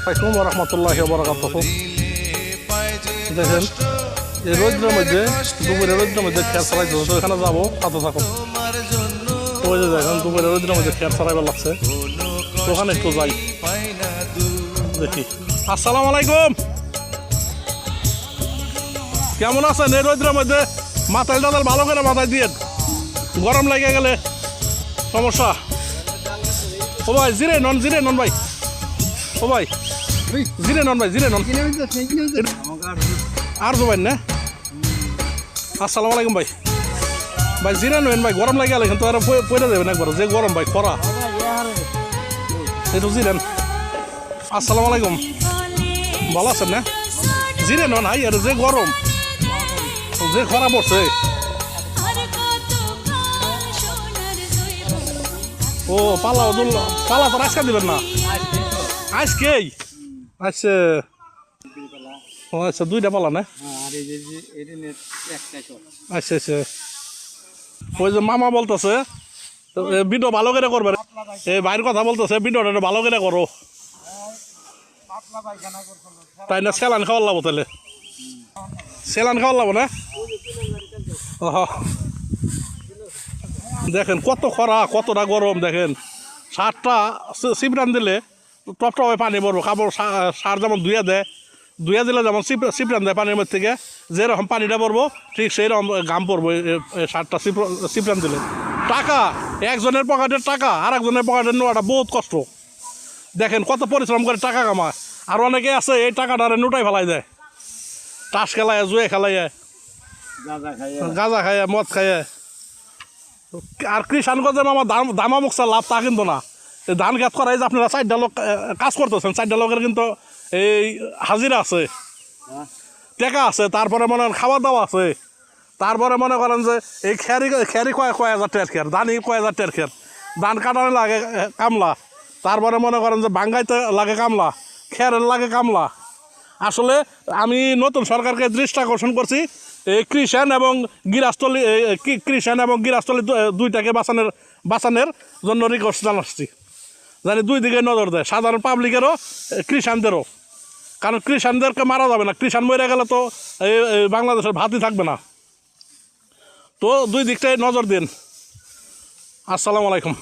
আলাইকুম ওয়া রাহমাতুল্লাহি ওয়া বারাকাতুহু। দেখেন এই রোদ্রের মধ্যে, দুপুরের রোদ্রের মধ্যে খেয়ার চালাইতে তো এখানে যাবো, সাথে থাকো। ওই যে দেখেন দুপুরের রোদ্রের মধ্যে খেয়ার চালাইবার লাগছে, তো ওখানে একটু যাই দেখি। আসসালামু আলাইকুম, কেমন আছেন? এই রোদ্রের মধ্যে মাথায় টাতাল ভালো করে মাথায় দিয়ে, গরম লেগে গেলে সমস্যা। ও ভাই জিরে নন ভাই, ও ভাই জিরে নন ভাই, জিরে নন আর জোবাই না। আসসালামু আলাইকুম ভাই, ভাই জিরে নেন ভাই, গরম লাগে গেলে কিন্তু আর পড়ে যাবেন একবার, যে গরম ভাই খরা, একটু জিরেন। আসসালামু আলাইকুম, ভালো আছেন না? জিরে নন হাই, আর যে গরম, যে খরা পড়ছে। ও পালা পালা তো আজকে দিবেন না? আজকেই আচ্ছা, ও আচ্ছা, দুইটা পালা না? আচ্ছা আচ্ছা, ওই যে মামা বলতেছে ভিডিও ভালো করে করবে, এই ভাইয়ের কথা বলতেছে ভিডিওটা ভালো করে করো, তাই না? সেলান খাওয়ার লাগবো, তাহলে সেলান খাওয়ার লাগবো না? দেখেন কত খরা, কতটা গরম। দেখেন সারটা সিপরান দিলে টপটপে পানি পড়বো, কাপড় সার যেমন ধুয়ে দিলে যেমন সিপরান দেয় পানির মধ্যে থেকে, যেরকম পানিটা পড়বো ঠিক সেই রকম ঘাম পড়বো সারটা সিপরান দিলে। টাকা একজনের পকেটের টাকা আর একজনের পকেটের নেওয়াটা বহুত কষ্ট। দেখেন কত পরিশ্রম করে টাকা কামায়, আর অনেকে আছে এই টাকাটা নোটাই ফেলাই দেয়, তাস খেলায়, জুয়ে খেলাইয়া, গাঁজা খাইয়া, মদ খাইয়া। আর কৃষাণগঞ্জে আমার দামা মুখছে লাভ তা কিন্তু না। ধান খেত করাই যে আপনারা 4টা লোক কাজ করতেছেন, 4টা লোকের কিন্তু এই হাজিরা আছে, টাকা আছে, তারপরে মনে করেন খাওয়া দাওয়া আছে, তারপরে মনে করেন যে এই খেরি কয় হাজার টের খের, ধানই কয় হাজার টের খের, ধান কাটানো লাগে কামলা, তারপরে মনে করেন যে ভাঙ্গাইতে লাগে কামলা, খেরের লাগে কামলা। আসলে আমি নতুন সরকারকে দৃষ্টি আকর্ষণ করছি, এই কৃষাণ এবং গিরাস্তলি দুইটাকে বাঁচানোর জন্য রিকোয়েস্ট জানাচ্ছি, জানি দুই দিকে নজর দেয়, সাধারণ পাবলিকেরও কৃষাণদেরও। কারণ কৃষাণদেরকে মারা যাবে না, কৃষাণ মরে গেলে তো এই বাংলাদেশের ভাতই থাকবে না। তো দুই দিকটাই নজর দিন। আসসালামু আলাইকুম।